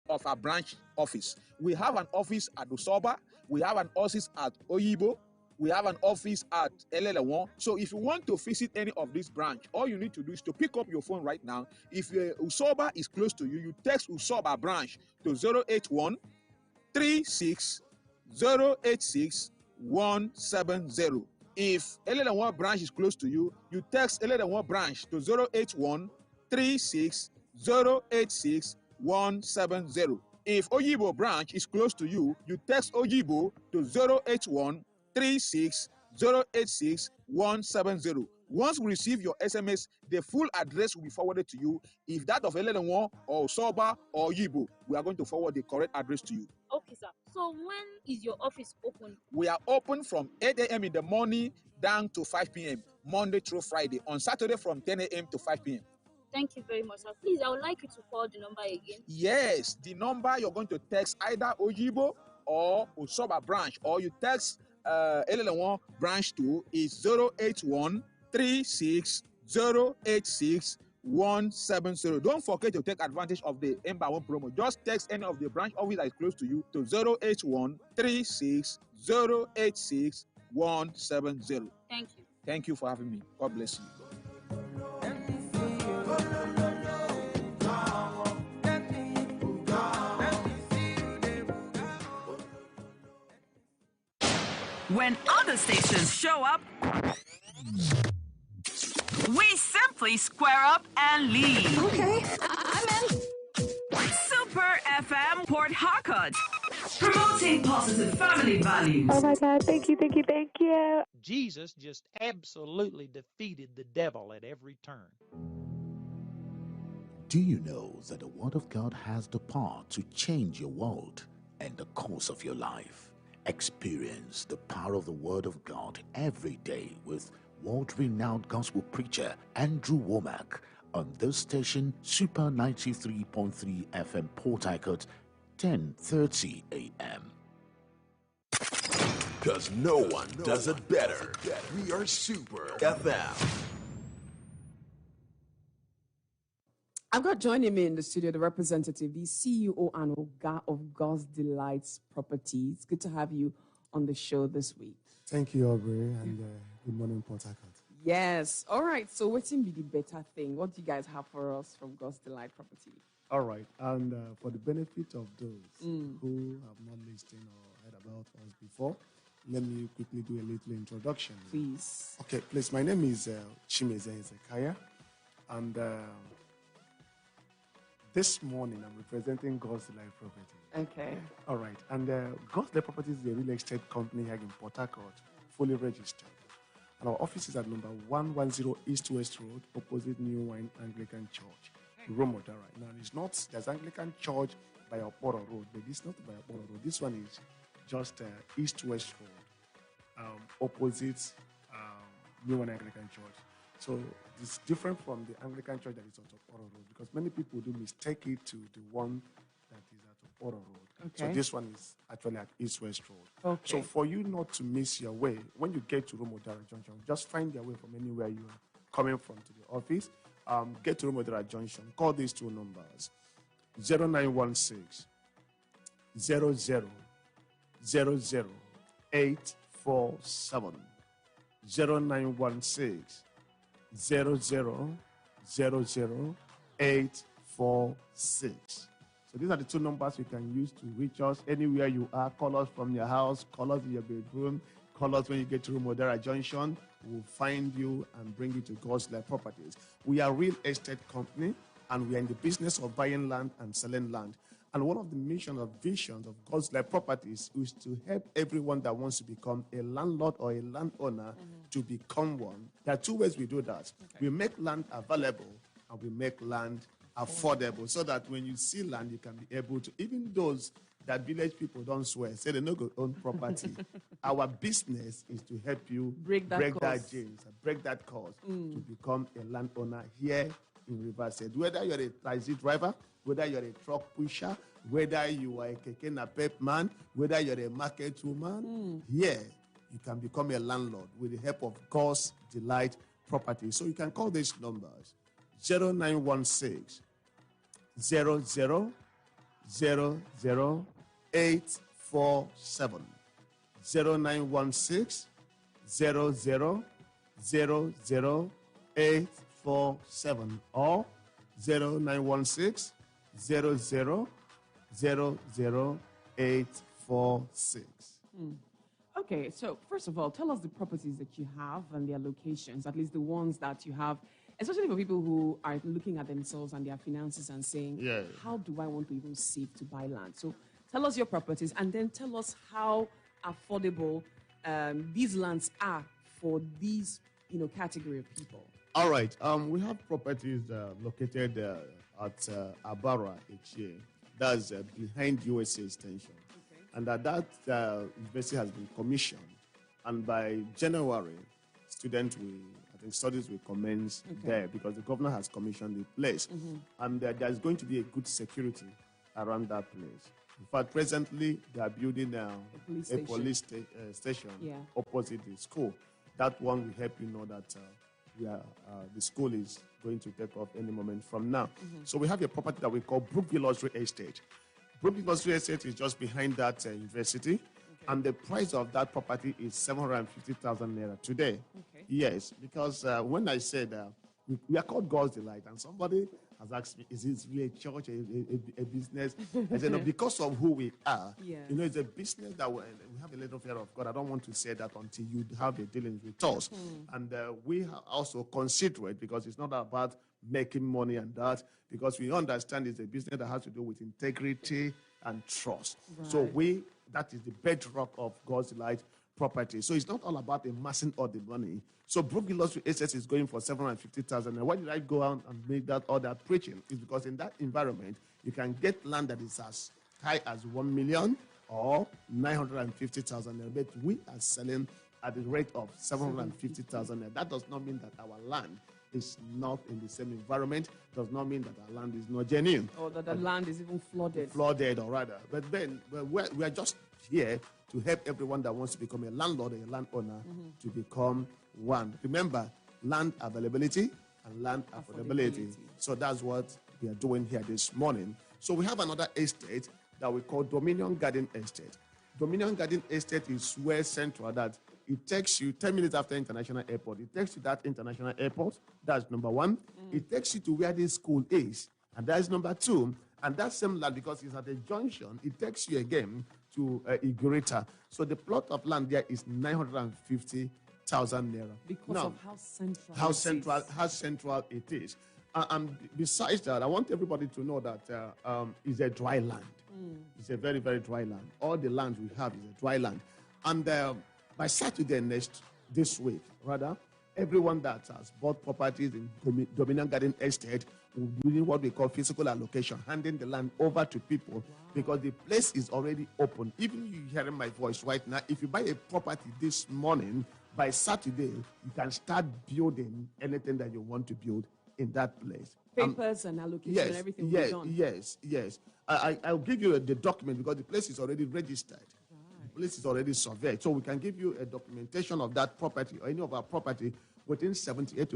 of our branch office. We have an office at Usoba. We have an office at Oyibo. We have an office at Elelewan. So if you want to visit any of these branch, all you need to do is to pick up your phone right now. If Usoba is close to you, you text Usoba branch to 081 36 086 170. If Elelewan branch is close to you, you text Elelewan branch to 081 36 086 170. If Oyibo branch is close to you, you text Oyibo to 081 36 086 170. Once we receive your SMS, the full address will be forwarded to you. If that of Elelewan or Soba or Yibo, we are going to forward the correct address to you. Okay, sir. So when is your office open? We are open from 8 a.m. in the morning down to 5 p.m. Monday through Friday. On Saturday from 10 a.m. to 5 p.m. Thank you very much, sir. Please, I would like you to call the number again. Yes, the number you're going to text either Oyibo or Usoba branch, or you text Elelewan branch to is 081 36 086 170. Don't forget to take advantage of the Ember1 promo. Just text any of the branch office that is close to you to 081 36 086 170. Thank you. Thank you for having me. God bless you. When other stations show up, we simply square up and leave. Okay, I'm in. Super FM Port Harcourt, promoting positive family values. Oh my God, thank you. Jesus just absolutely defeated the devil at every turn. Do you know that the Word of God has the power to change your world and the course of your life? Experience the power of the Word of God every day with world-renowned gospel preacher Andrew Womack on this station, Super 93.3 FM Port Harcourt, 10:30 a.m. Because no one does it better. We are Super FM. I've got joining me in the studio the representative, the CEO and Oga of God's Delights Properties. Good to have you on the show this week. Thank you, Aubrey, and good morning, Port Harcourt. Yes. All right. So what's be the better thing? What do you guys have for us from God's Delight Properties? All right. And for the benefit of those who have not listened or heard about us before, let me quickly do a little introduction. Please. Okay, please. My name is Chimeze Hezekiah, and this morning I'm representing God's Delight Properties. Okay. All right. And God's Delight Properties is a real estate company here in Port Harcourt, fully registered. And our office is at number 110 East West Road, opposite New Wine Anglican Church, Romodara. Now, there's Anglican Church by Oporo Road, but this is not by Oporo Road. This one is just East West Road, opposite New Wine Anglican Church. So it's different from the Anglican Church that is at Oporo Road, because many people do mistake it to the one that is at Oporo Road. Okay. So this one is actually at East West Road. Okay. So for you not to miss your way, when you get to Romodara Junction, just find your way from anywhere you are coming from to the office. Get to Romodara Junction. Call these two numbers: 0916 00 00 847 0916 00 00 846. So these are the two numbers you can use to reach us anywhere you are. Call us from your house, call us in your bedroom, call us when you get to Romodara Junction. We'll find you and bring you to God's Delight Properties. We are a real estate company, and we are in the business of buying land and selling land. And one of the missions or visions of God's Delight Properties is to help everyone that wants to become a landlord or a landowner to become one. There are two ways we do that. Okay. We make land available, and we make land affordable, so that when you see land, you can be able to, even those that village people don't swear, say they no go own property. Our business is to help you break that cause to become a landowner here in Riverside. Whether you're a taxi driver, whether you're a truck pusher, whether you are a keke napep man, whether you're a market woman, here you can become a landlord with the help of God's Delight Property. So you can call these numbers: 0916 00 00847. 0916 00847 or 0916 00846. Okay, so first of all, tell us the properties that you have and their locations, at least the ones that you have, especially for people who are looking at themselves and their finances and saying, Yeah. how do I want to even save to buy land? So tell us your properties and then tell us how affordable these lands are for these, category of people. All right. We have properties located at Abara, Echie. That's behind USA Extension. Okay. And that university has been commissioned. And by January, studies will commence there because the governor has commissioned the place. And there's going to be a good security around that place. In fact, presently, they are building a police station opposite the school. That one will help you know that the school is going to take off any moment from now. So we have a property that we call Brookville Luxury Estate. Brookville Luxury Estate is just behind that university. And the price of that property is 750,000 naira today. Okay. Yes, because when I said we are called God's Delight, and somebody has asked me, is this really a church, a business? I said, no, because of who we are. Yes. It's a business that we have a little fear of God. I don't want to say that until you have a dealings with us. And we are also considerate because it's not about making money and that, because we understand it's a business that has to do with integrity and trust. Right. So that is the bedrock of God's Delight property. So it's not all about amassing all the money. So Brookville Luxury Estate is going for 750,000. And why did I go out and make all that preaching? Is because in that environment, you can get land that is as high as 1 million or 950,000. But we are selling at the rate of 750,000. That does not mean that our land is not in the same environment, does not mean that our land is not genuine. Or that the land is even flooded. Flooded, or rather. But then we are just here to help everyone that wants to become a landlord or a landowner to become one. Remember, land availability and land affordability. So that's what we are doing here this morning. So we have another estate that we call Dominion Garden Estate. Dominion Garden Estate is where central that it takes you 10 minutes after International Airport. It takes you that International Airport. That's number one. It takes you to where this school is. And that's number two. And that's same land because it's at a junction. It takes you again to Igorita. So the plot of land there is 950,000 naira. Because now, of how central it is. And besides that, I want everybody to know that it's a dry land. It's a very, very dry land. All the land we have is a dry land. And by Saturday this week, everyone that has bought properties in Dominion Garden Estate will be doing what we call physical allocation, handing the land over to people because the place is already open. Even you hearing my voice right now, if you buy a property this morning, by Saturday, you can start building anything that you want to build in that place. Papers and allocation and everything will be done. Yes. I'll give you the document because the place is already registered. The place is already surveyed. So we can give you a documentation of that property or any of our property within 48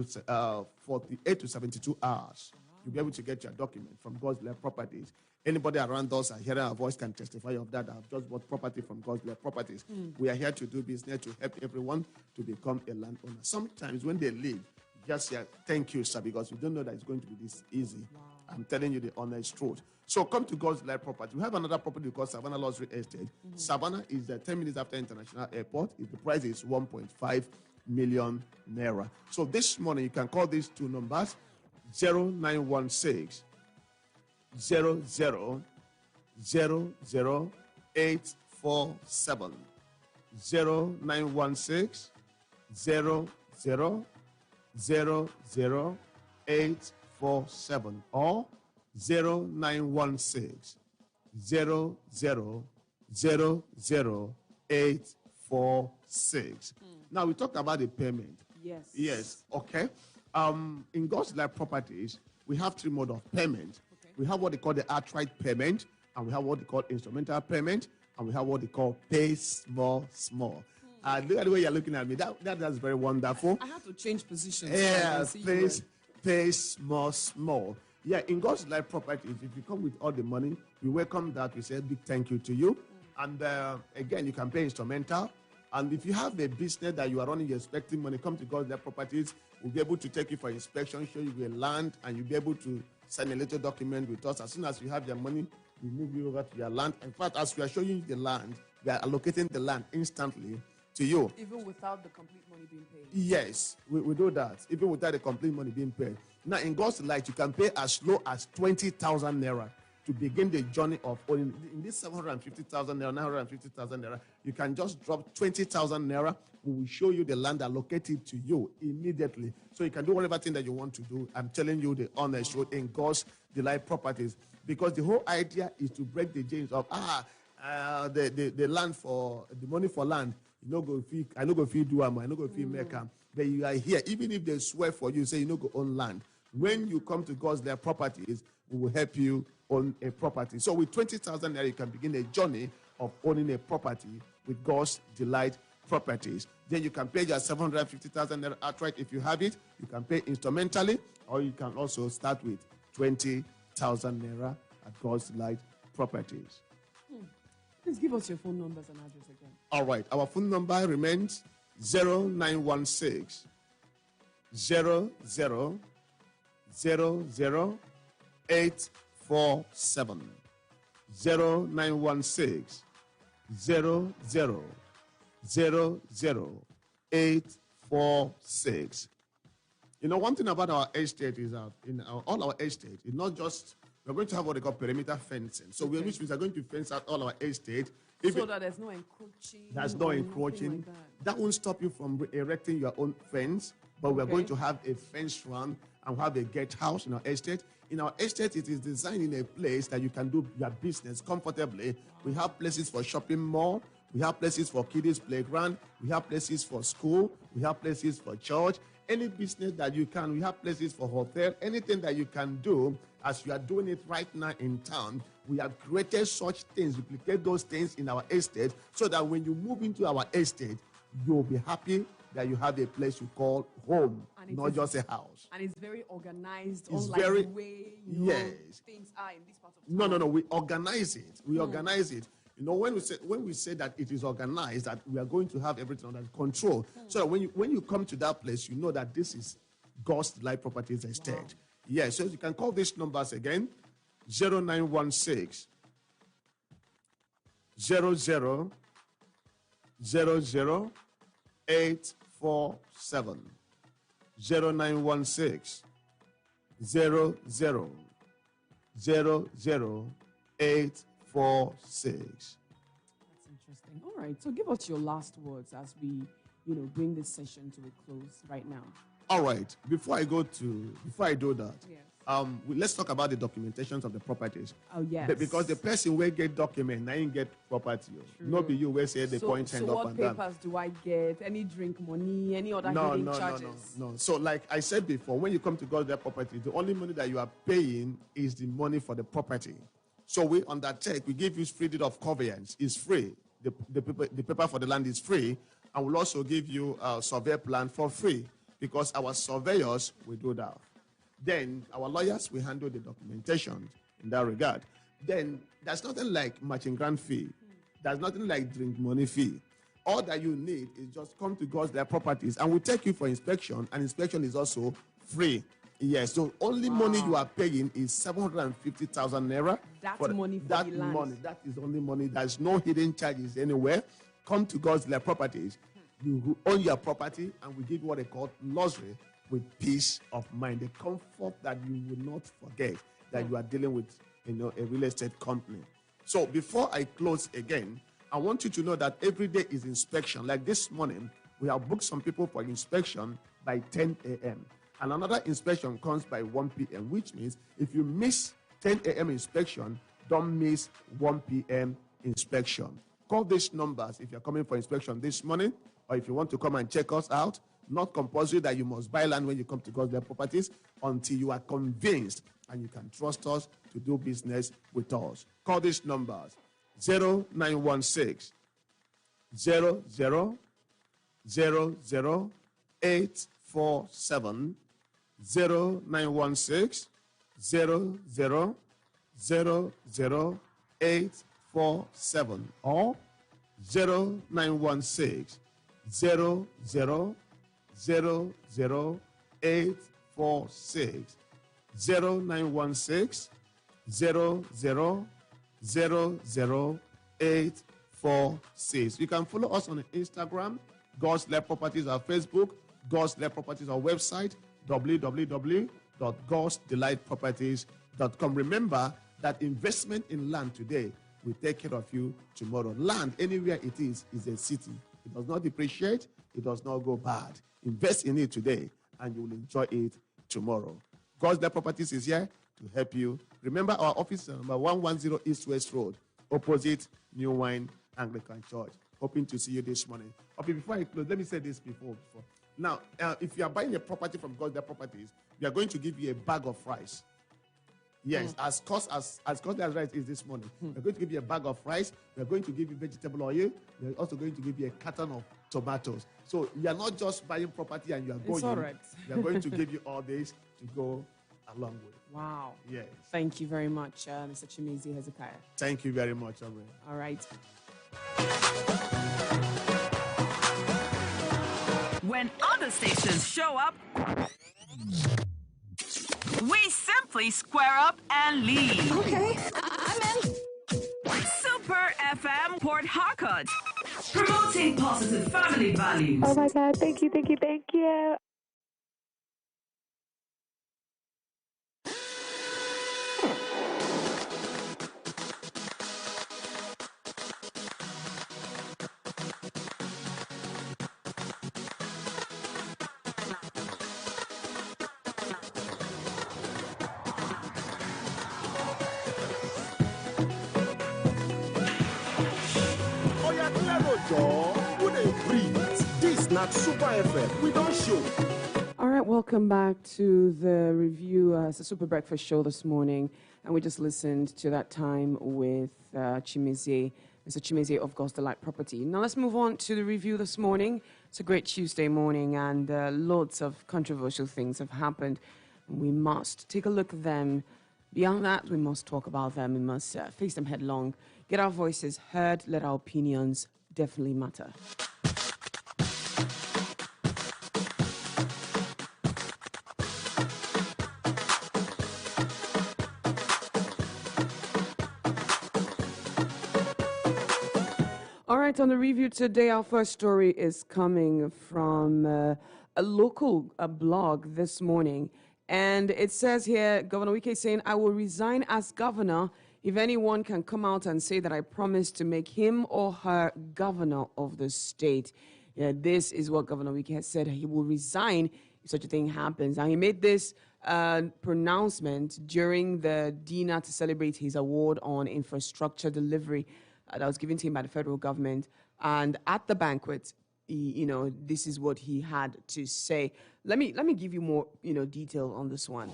to 72 hours. You'll be able to get your document from God's Love Properties. Anybody around us are hearing our voice can testify of that. I've just bought property from God's Love Properties. We are here to do business to help everyone to become a landowner. Sometimes when they leave, just say, thank you, sir, because we don't know that it's going to be this easy. Wow. I'm telling you the honest truth. So come to God's Life Property. We have another property called Savannah Luxury Estate. Savannah is 10 minutes after International Airport. The price is 1.5 million naira. So this morning, you can call these two numbers, 0916 00 847. 0916 00 00847 or 0916 0000846. Now we talked about the payment. Yes. Okay. In God's Life Properties, we have three modes of payment. Okay. We have what they call the outright payment, and we have what they call instrumental payment, and we have what they call pay small. Look at the way you're looking at me. That's very wonderful. I have to change positions. Yeah, pay small. Yeah, in God's Life Properties, if you come with all the money, we welcome that. We say a big thank you to you. And again, you can pay instrumental. And if you have a business that you are running, you're expecting money, come to God's Life Properties. We'll be able to take you for inspection, show you the land, and you'll be able to sign a little document with us. As soon as you have your money, we move you over to your land. In fact, as we are showing you the land, we are allocating the land instantly to you. Even without the complete money being paid. Yes, we do that. Even without the complete money being paid. Now, in God's Light, you can pay as low as 20,000 naira to begin the journey of owning. In this 750,000 naira, 950,000 naira, you can just drop 20,000 naira. We will show you the land allocated to you immediately. So you can do whatever thing that you want to do. I'm telling you the honest truth in God's Delight Properties. Because the whole idea is to break the chains of, the land for, the money for land. I no go feed do am, I no go feed make am. But you are here, even if they swear for you, say you no go own land. When you come to God's Life Properties, we will help you own a property. So with 20,000 naira, you can begin a journey of owning a property with God's Delight Properties. Then you can pay your 750,000 naira outright if you have it. You can pay instrumentally, or you can also start with 20,000 naira at God's Delight Properties. Please give us your phone numbers and address again. All right. Our phone number remains 0916 00 847. 0916 00 846. You know, one thing about our estate is that all our estate is not just, we're going to have what they call perimeter fencing. So which means we're going to fence out all our estate. So that there's no encroaching. There's no encroaching. That won't stop you from erecting your own fence, but we're going to have a fence run and have a gate house in our estate. In our estate, it is designed in a place that you can do your business comfortably. We have places for shopping mall. We have places for kiddies playground. We have places for school. We have places for church. Any business that you can. We have places for hotel. Anything that you can do as you are doing it right now in town. We have created such things, duplicate those things in our estate so that when you move into our estate, you'll be happy that you have a place you call home, not just a house. And it's very organized, it's unlike very, the way things are in this part of town. No. We organize it. We organize it. You know, when we say that it is organized, that we are going to have everything under control. So that when you come to that place, you know that this is God's Life Properties Estate. Wow. Yeah, so you can call these numbers again. 0916 00 847. 0916 00 846. That's interesting. All right, so give us your last words as we, bring this session to a close right now. All right. Before I do that, yes. Let's talk about the documentations of the properties. Oh, yes. Because the person will get document, I ain't get property. Not be you will say the point hand up and down. So what papers do I get? Any drink money? Any other hidden charges? No. So like I said before, when you come to God's property, the only money that you are paying is the money for the property. So we undertake, we give you free deed of covenants. It's free. The paper for the land is free. And we'll also give you a survey plan for free because our surveyors will do that. Then our lawyers will handle the documentation in that regard. Then there's nothing like matching grant fee. There's nothing like drink money fee. All that you need is just come to God's properties and we'll take you for inspection, and inspection is also free. Yes, so only money you are paying is 750,000 naira. That money for that the land. money. That is only money. There's no hidden charges anywhere. Come to God's properties. You own your property, and we give you what they call luxury with peace of mind. The comfort that you will not forget that you are dealing with, a real estate company. So before I close again, I want you to know that every day is inspection. Like this morning, we have booked some people for inspection by 10 a.m. And another inspection comes by 1 p.m., which means if you miss 10 a.m. inspection, don't miss 1 p.m. inspection. Call these numbers if you're coming for inspection this morning, or if you want to come and check us out. Not compulsory that you must buy land when you come to God's properties until you are convinced and you can trust us to do business with us. Call these numbers 0916 00 847, 0916 847 or 0916 846 0916 846. You can follow us on Instagram, God's Led Properties, our Facebook, God's Led Properties, our website, www.godsdelightproperties.com. Remember that investment in land today will take care of you tomorrow. Land, anywhere it is a city. It does not depreciate. It does not go bad. Invest in it today, and you will enjoy it tomorrow. God's Led Properties is here to help you. Remember, our office is number 110 East West Road, opposite New Wine Anglican Church. Hoping to see you this morning. Okay, before I close, let me say this before. Now, if you are buying a property from God's Led Properties, we are going to give you a bag of rice. Yes, as costly as rice is this morning. We're going to give you a bag of rice. We're going to give you vegetable oil. We're also going to give you a carton of tomatoes. So you are not just buying property and you are going. It's all right. We are going to give you all this to go along with. Wow. Yes. Thank you very much, Mr. Chimezie Hezekiah. Thank you very much, Omri. All right. When other stations show up, we simply square up and leave. Okay, I'm in. Super FM Port Harcourt, promoting positive family values. Oh my God, thank you, thank you, thank you. This not Super FM. We don't show. All right, welcome back to the review. It's a Super Breakfast show this morning, and we just listened to that time with Chimezie, Mr. Chimezie of God's Delight Property. Now let's move on to the review this morning. It's a great Tuesday morning, and loads of controversial things have happened. We must take a look at them. Beyond that, we must talk about them. We must face them headlong, get our voices heard, let our opinions definitely matter. All right, on the review today, our first story is coming from a local blog this morning. And it says here, Governor Wike saying, I will resign as governor if anyone can come out and say that I promised to make him or her governor of the state. Yeah, this is what Governor Wike has said. He will resign if such a thing happens. Now, he made this pronouncement during the dinner to celebrate his award on infrastructure delivery that was given to him by the federal government. And at the banquet, this is what he had to say. Let me give you more, detail on this one.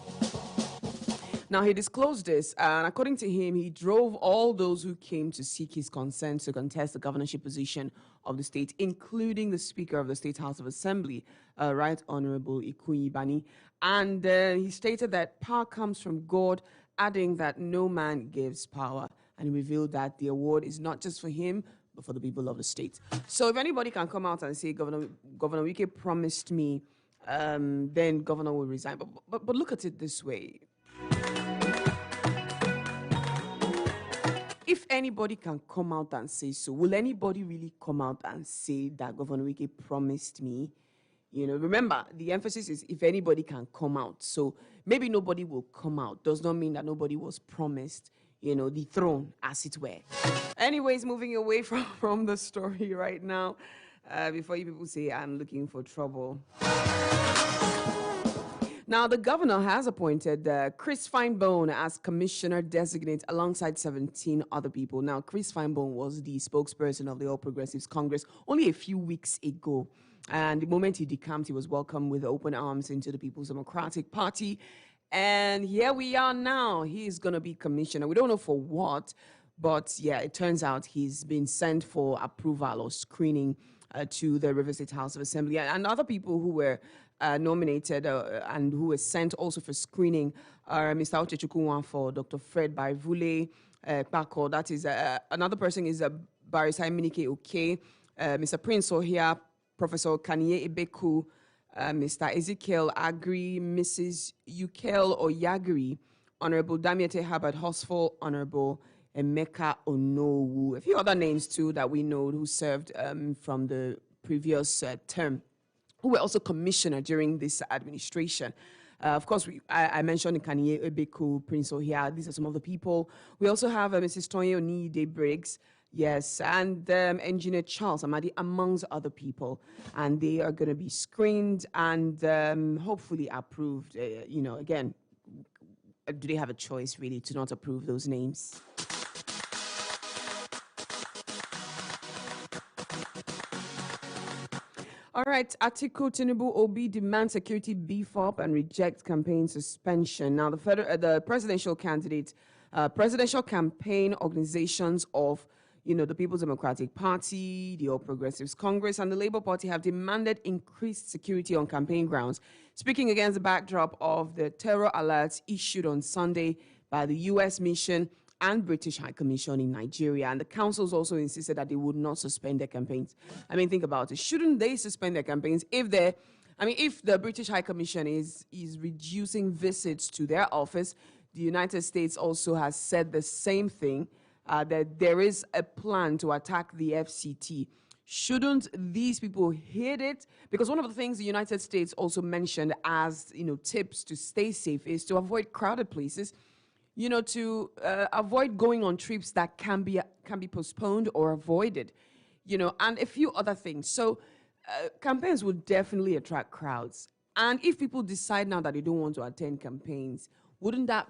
Now, he disclosed this, and according to him, he drove all those who came to seek his consent to contest the governorship position of the state, including the Speaker of the State House of Assembly, Right Honorable Ikuyi Bani. And he stated that power comes from God, adding that no man gives power. And he revealed that the award is not just for him, but for the people of the state. So if anybody can come out and say, Governor Wike promised me, then governor will resign. But look at it this way. If anybody can come out and say so, will anybody really come out and say that Governor Wike promised me? Remember, the emphasis is if anybody can come out. So maybe nobody will come out. Does not mean that nobody was promised, the throne, as it were. Anyways, moving away from the story right now, before you people say I'm looking for trouble. Now, the governor has appointed Chris Finebone as commissioner designate alongside 17 other people. Now, Chris Finebone was the spokesperson of the All Progressives Congress only a few weeks ago. And the moment he decamped, he was welcomed with open arms into the People's Democratic Party. And here we are now. He is going to be commissioner. We don't know for what, but yeah, it turns out he's been sent for approval or screening to the River State House of Assembly. And other people who were nominated and who was sent also for screening are Mr. Ochechukwu for Dr. Fred Baivule Pako. That is another person is Barrister Eminike Oke, Mr. Prince Ohia, Professor Kanye Ebeku, Mr. Ezekiel Agri, Mrs. Yukel Oyagri, Honorable Damiete Herbert Hosful, Honorable Emeka Onowu, a few other names too that we know who served from the previous term, who were also commissioner during this administration. Of course, I mentioned Kanye Ebeku, Prince Ohia. These are some of the people. We also have Mrs. Toye Onide Briggs, yes, and Engineer Charles Amadi, amongst other people. And they are going to be screened and hopefully approved. Again, do they have a choice, really, to not approve those names? All right, Atiku Tinubu Obi demands security beef up and rejects campaign suspension. Now, the presidential candidate, presidential campaign organizations of, the People's Democratic Party, the All Progressives Congress, and the Labour Party have demanded increased security on campaign grounds, speaking against the backdrop of the terror alerts issued on Sunday by the U.S. mission and British High Commission in Nigeria. And the councils also insisted that they would not suspend their campaigns. I mean, think about it. Shouldn't they suspend their campaigns if the British High Commission is reducing visits to their office? The United States also has said the same thing, that there is a plan to attack the FCT. Shouldn't these people hit it? Because one of the things the United States also mentioned as, tips to stay safe is to avoid crowded places, to avoid going on trips that can be postponed or avoided, and a few other things. So campaigns will definitely attract crowds. And if people decide now that they don't want to attend campaigns, wouldn't that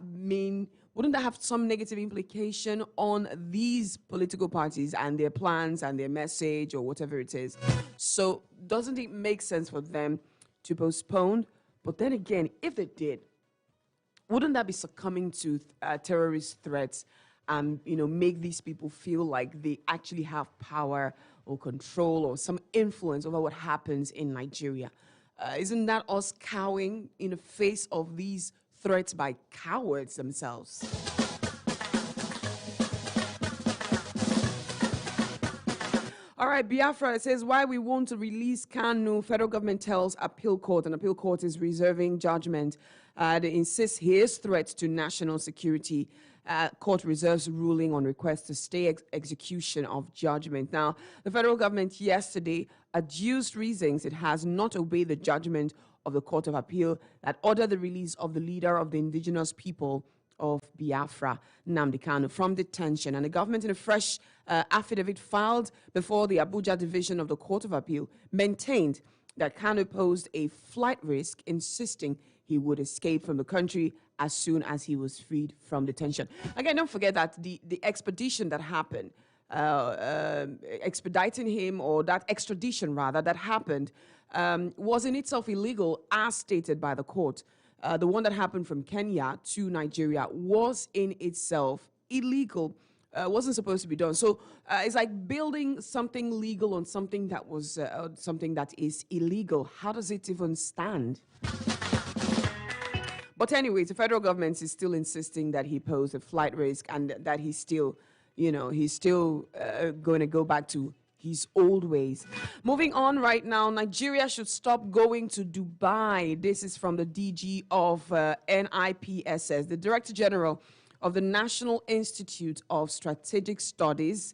have some negative implication on these political parties and their plans and their message or whatever it is? So doesn't it make sense for them to postpone? But then again, if they did, wouldn't that be succumbing to terrorist threats and, make these people feel like they actually have power or control or some influence over what happens in Nigeria? Isn't that us cowing in the face of these threats by cowards themselves? All right, Biafra says, why we want to release Kanu, federal government tells appeal court, and appeal court is reserving judgment. They insist his threats to national security. Court reserves ruling on request to stay execution of judgment. Now, the federal government yesterday adduced reasons it has not obeyed the judgment of the Court of Appeal that ordered the release of the leader of the indigenous people of Biafra, Nnamdi Kanu, from detention. And the government, in a fresh affidavit filed before the Abuja division of the Court of Appeal, maintained that Kanu posed a flight risk, insisting he would escape from the country as soon as he was freed from detention. Again, don't forget that the expedition that happened, expediting him, or that extradition rather, that happened, was in itself illegal as stated by the court. The one that happened from Kenya to Nigeria was in itself illegal, wasn't supposed to be done. So it's like building something legal on something that was something that is illegal. How does it even stand? But anyways, the federal government is still insisting that he posed a flight risk and that he's still, going to go back to his old ways. Moving on right now, Nigeria should stop going to Dubai. This is from the DG of NIPSS, the Director General of the National Institute of Strategic Studies,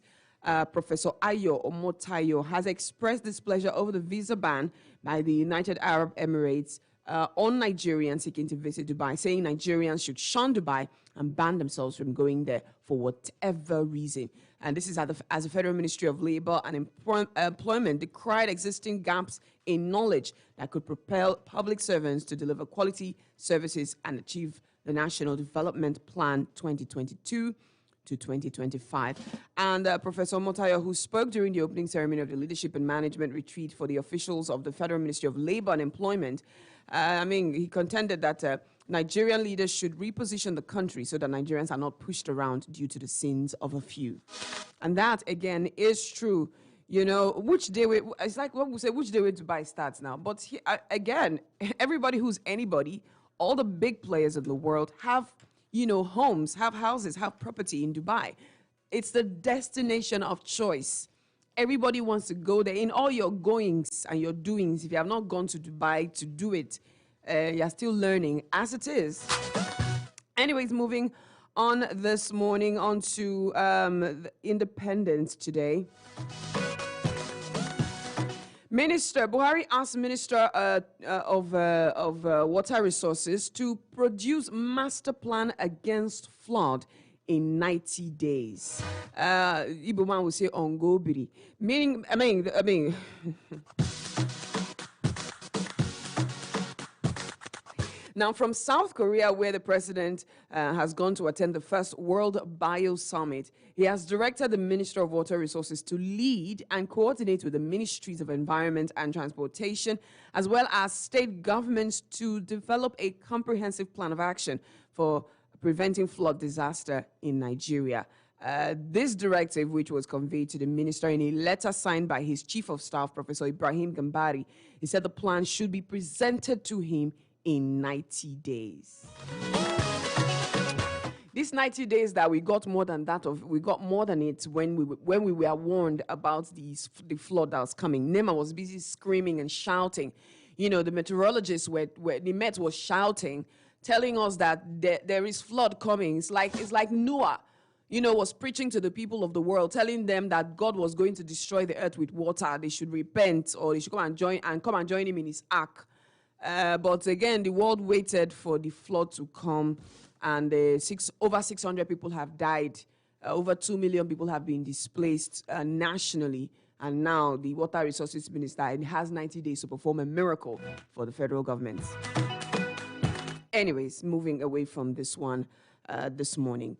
Professor Ayo Omotayo, has expressed displeasure over the visa ban by the United Arab Emirates on Nigerians seeking to visit Dubai, saying Nigerians should shun Dubai and ban themselves from going there for whatever reason. And this is as the Federal Ministry of Labor and Employment decried existing gaps in knowledge that could propel public servants to deliver quality services and achieve the National Development Plan 2022 to 2025. And Professor Motayo, who spoke during the opening ceremony of the Leadership and Management Retreat for the officials of the Federal Ministry of Labor and Employment, he contended that Nigerian leaders should reposition the country so that Nigerians are not pushed around due to the sins of a few. And that, again, is true. You know, which day it's like what we say, which day when Dubai starts now. But again, everybody who's anybody, all the big players in the world have, homes, have houses, have property in Dubai. It's the destination of choice. Everybody wants to go there. In all your goings and your doings, if you have not gone to Dubai to do it, you're still learning as it is. Anyways, moving on this morning onto the Independence today. Minister Buhari asked Minister of Water Resources to produce master plan against flood in 90 days. Igbo man will say ongobiri. Meaning, I mean. Now, from South Korea, where the president has gone to attend the first World Bio Summit, he has directed the Minister of Water Resources to lead and coordinate with the Ministries of Environment and Transportation, as well as state governments, to develop a comprehensive plan of action for preventing flood disaster in Nigeria. This directive, which was conveyed to the minister in a letter signed by his chief of staff, Professor Ibrahim Gambari, he said the plan should be presented to him in 90 days. These 90 days that we got more than it when we were warned about the flood that was coming. Nema was busy screaming and shouting. The meteorologists the Met was shouting, telling us that there is flood coming. It's like Noah, was preaching to the people of the world, telling them that God was going to destroy the earth with water. They should repent, or they should come and join him in his ark. But again, the world waited for the flood to come, and over 600 people have died. Over 2 million people have been displaced nationally. And now the Water Resources Minister has 90 days to perform a miracle for the federal government. Anyways, moving away from this one this morning.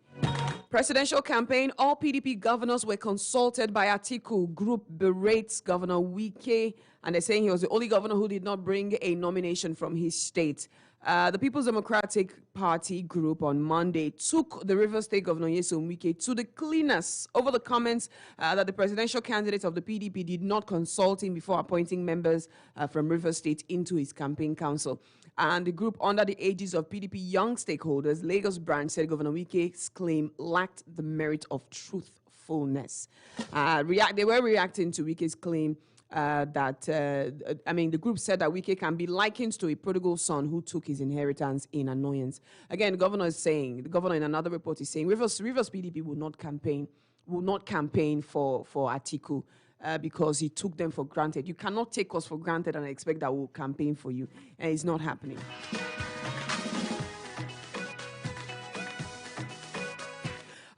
Presidential campaign, all PDP governors were consulted by Atiku. Group berates Governor Wike, and they're saying he was the only governor who did not bring a nomination from his state. The People's Democratic Party group on Monday took the Rivers State Governor Nyesom Wike to the cleaners over the comments that the presidential candidate of the PDP did not consult him before appointing members from Rivers State into his campaign council. And the group, under the aegis of PDP young stakeholders, Lagos branch, said Governor Wike's claim lacked the merit of truthfulness. They were reacting to Wike's claim the group said that Wike can be likened to a prodigal son who took his inheritance in annoyance. Again, the governor in another report is saying Rivers PDP will not campaign for Atiku. Because he took them for granted. You cannot take us for granted and expect that we'll campaign for you. And it's not happening.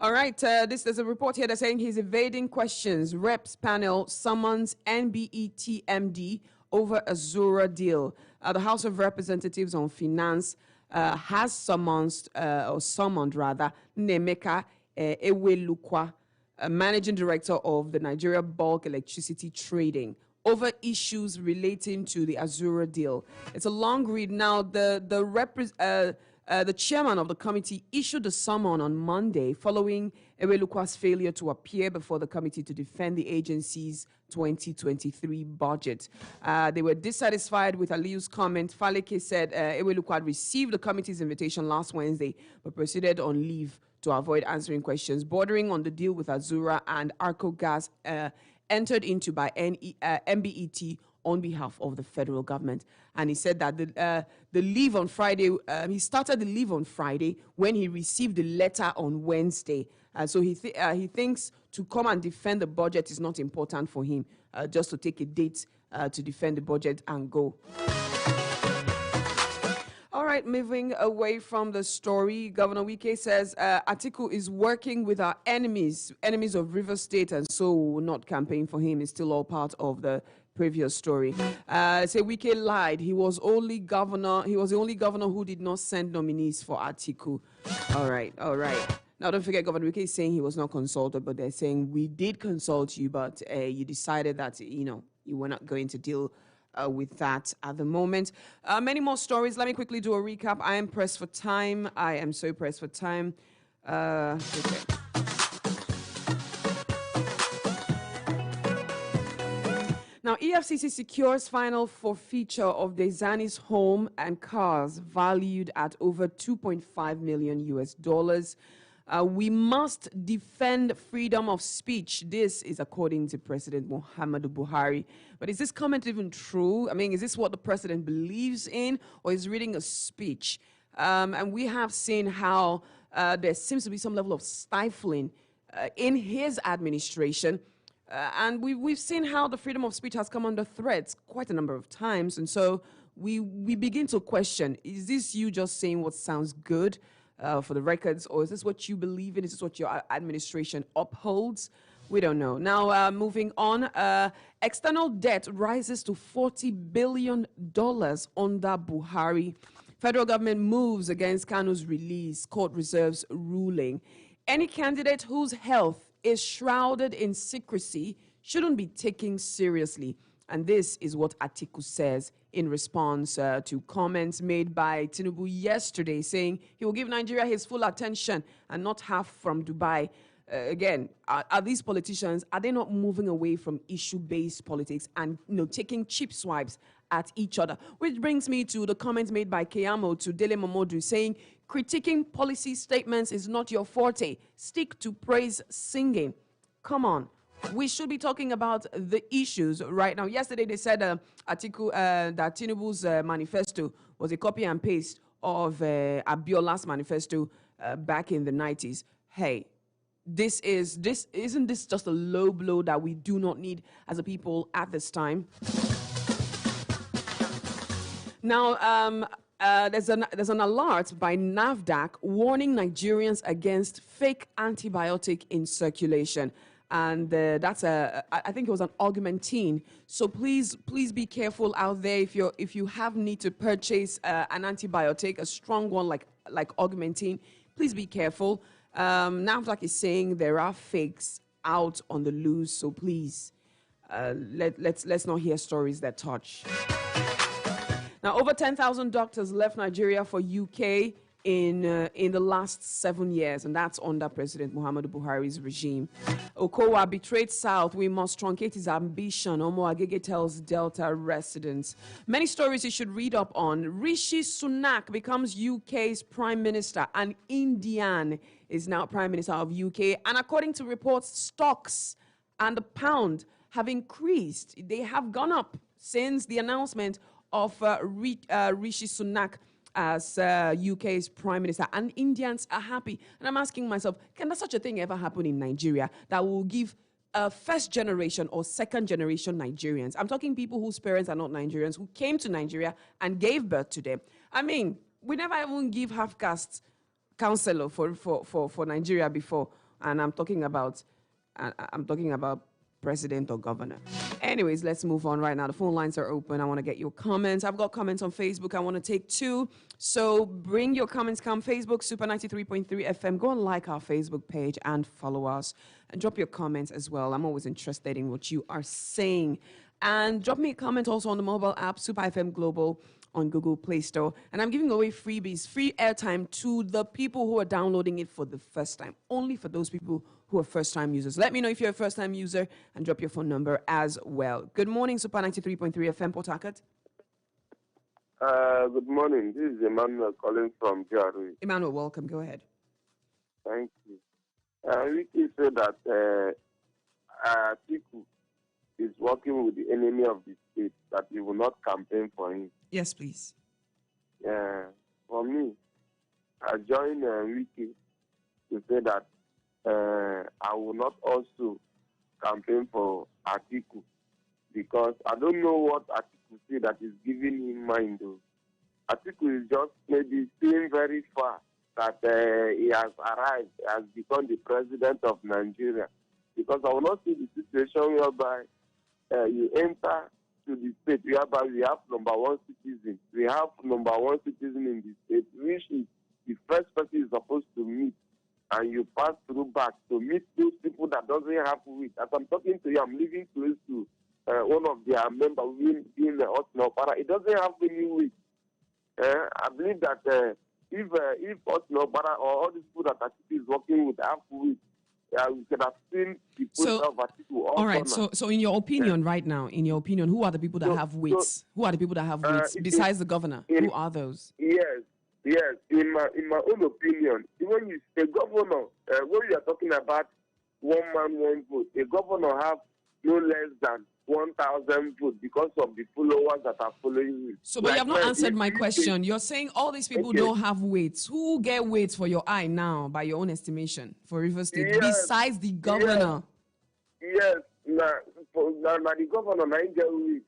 All right, there's a report here that's saying he's evading questions. Reps panel summons NBET MD over Azura deal. The House of Representatives on Finance has summoned Nemeka Ewelukwa, Managing Director of the Nigeria Bulk Electricity Trading, over issues relating to the Azura deal. It's a long read. Now, the chairman of the committee issued a summon on Monday following Ewelukwa's failure to appear before the committee to defend the agency's 2023 budget. They were dissatisfied with Aliu's comment. Faleke said Ewelukwa had received the committee's invitation last Wednesday, but proceeded on leave to avoid answering questions bordering on the deal with Azura and Arco Gas entered into by MBET on behalf of the federal government. And he said that the leave on Friday, he started the leave on Friday when he received the letter on Wednesday. So he thinks to come and defend the budget is not important for him, just to take a date to defend the budget and go. All right, moving away from the story, Governor Wike says Atiku is working with our enemies of Rivers State, and so will not campaign for him. It's still all part of the previous story. Say Wike lied. He was the only governor who did not send nominees for Atiku. All right. Now, don't forget, Governor Wike is saying he was not consulted, but they're saying we did consult you, but you decided that, you were not going to deal with that at the moment. Many more stories. Let me quickly do a recap. I am pressed for time. I am so pressed for time. Okay. Now, EFCC secures final forfeiture of Dezani's home and cars valued at over 2.5 million US dollars. We must defend freedom of speech. This is according to President Muhammadu Buhari. But is this comment even true? I mean, is this what the president believes in, or is reading a speech? And we have seen how there seems to be some level of stifling in his administration. And we've seen how the freedom of speech has come under threat quite a number of times. And so we begin to question, is this you just saying what sounds good for the records, or is this what you believe in? Is this what your administration upholds? We don't know. Now, moving on, external debt rises to $40 billion under Buhari. Federal government moves against Kanu's release, court reserves ruling. Any candidate whose health is shrouded in secrecy shouldn't be taken seriously. And this is what Atiku says in response to comments made by Tinubu yesterday, saying he will give Nigeria his full attention and not half from Dubai. Again, are these politicians, are they not moving away from issue-based politics and taking cheap swipes at each other? Which brings me to the comments made by Keyamo to Dele Momodu, saying, critiquing policy statements is not your forte. Stick to praise singing. Come on. We should be talking about the issues right now. Yesterday, they said Atiku, that Tinubu's manifesto was a copy and paste of Abiola's manifesto back in the 90s. Hey, isn't this just a low blow that we do not need as a people at this time? Now, there's an alert by NAFDAC warning Nigerians against fake antibiotic in circulation. And that's I think it was an Augmentin. So please be careful out there if you have need to purchase an antibiotic, a strong one like Augmentin. Please be careful. NAFDAC is saying there are fakes out on the loose. So please, let's not hear stories that touch. Now, over 10,000 doctors left Nigeria for UK in the last 7 years, and that's under President Muhammadu Buhari's regime. Okowa betrayed South. We must truncate his ambition, Omo Agege tells Delta residents. Many stories you should read up on. Rishi Sunak becomes UK's prime minister. An Indian is now prime minister of UK. And according to reports, stocks and the pound have increased. They have gone up since the announcement of Rishi Sunak as UK's prime minister, and Indians are happy. And I'm asking myself, can such a thing ever happen in Nigeria that will give first generation or second generation Nigerians? I'm talking people whose parents are not Nigerians, who came to Nigeria and gave birth to them. I mean, we never even give half-caste counselor for Nigeria before, and I'm talking about president or governor. Anyways, let's move on right now. The phone lines are open. I want to get your comments. I've got comments on Facebook. I want to take two. So bring your comments. Come Facebook, Super 93.3 FM. Go and like our Facebook page and follow us. And drop your comments as well. I'm always interested in what you are saying. And drop me a comment also on the mobile app, Super FM Global, on Google Play Store. And I'm giving away freebies, free airtime to the people who are downloading it for the first time. Only for those people who are first-time users. Let me know if you're a first-time user and drop your phone number as well. Good morning, Super 93.3 FM, Port Harcourt. Good morning. This is Emmanuel calling from GRA. Emmanuel, welcome. Go ahead. Thank you. We can say that Atiku is working with the enemy of the state, that he will not campaign for him. Yes, please. For me, I joined Wiki to say that I will not also campaign for Atiku, because I don't know what Atiku say that is giving him mind. Though. Atiku is just maybe seeing very far that he has arrived, has become the president of Nigeria. Because I will not see the situation whereby you enter to the state whereby we have number one citizen. We have number one citizen in the state, which is the first person is supposed to meet. And you pass through back to meet those people that doesn't have wit. As I'm talking to you, I'm living close to one of their members being the Austin Opara. It doesn't have any wit. I believe that if Austin Opara or all these people that Atiku is working with have wit, we could have seen the So, poster of Atiku all all right. corner. So in your opinion, right now, in your opinion, who are the people that have weights? Who are the people that have weights besides the governor? Who are those? Yes. In my own opinion, when you a governor, when you are talking about one man, one vote, a governor have no less than 1,000 votes because of the followers that are following him. So, but you have not answered my question. You're saying all these people don't have weights. Who get weights for your eye now, by your own estimation, for Rivers State, besides the governor? Yes. Now the governor, now he get weight.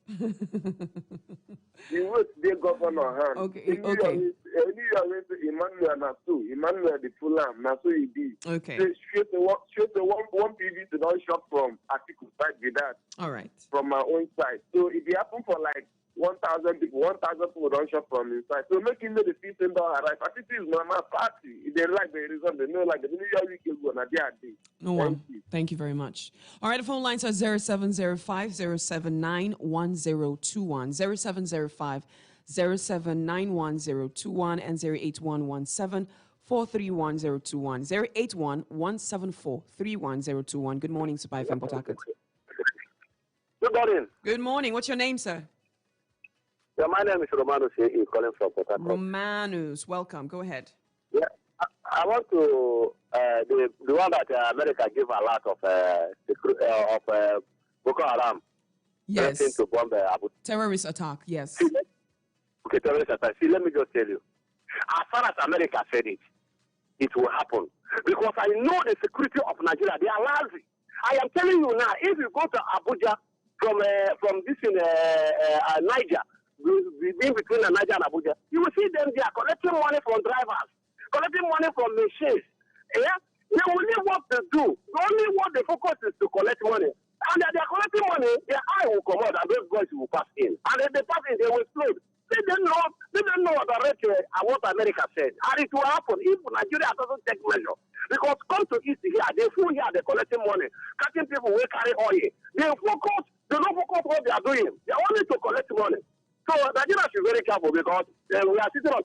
The weight the governor hand. Okay. Emmanuel Nassau, Emmanuel the Fulham, Nassau he be. Okay. Straight the one PV to don't shop from Atiku side with that. All right. From my own side. So if it happen for like 1,000 people don't shop from inside. So making the system don't arrive. Atiku is my party. If they like the reason, they know like the New Year week is going to be. No one. Thank you very much. All right, the phone lines are 0705 079 1021, 0705 079 1021, and 08117 431021, 081 174 31021. Good morning, Super FM Port Harcourt. Good morning. Good morning. What's your name, sir? Yeah, my name is Romanus. He's calling from Port Harcourt. Romanus, welcome. Go ahead. Yeah, I want to the one that America give a lot of Boko Haram. Yes. To bomb Abu. Terrorist attack. Yes. Okay, terrorist attack. See, let me just tell you. As far as America said it, it will happen because I know the security of Nigeria. They are lazy. I am telling you now. If you go to Abuja from this in Niger, being between Niger and Abuja, you will see them. They are collecting money from drivers, collecting money from machines. Yeah, they will leave what to do. Only what they focus is to collect money. And they are collecting money, their eye will come out and those guys will pass in. And if they pass in, they will explode. They don't know what America said. And it will happen if Nigeria doesn't take measure. Because come to East here, they full here, they're collecting money. Catching people will carry oil. They don't focus what they are doing. They are only to collect money. So Nigeria should be very careful because we are sitting on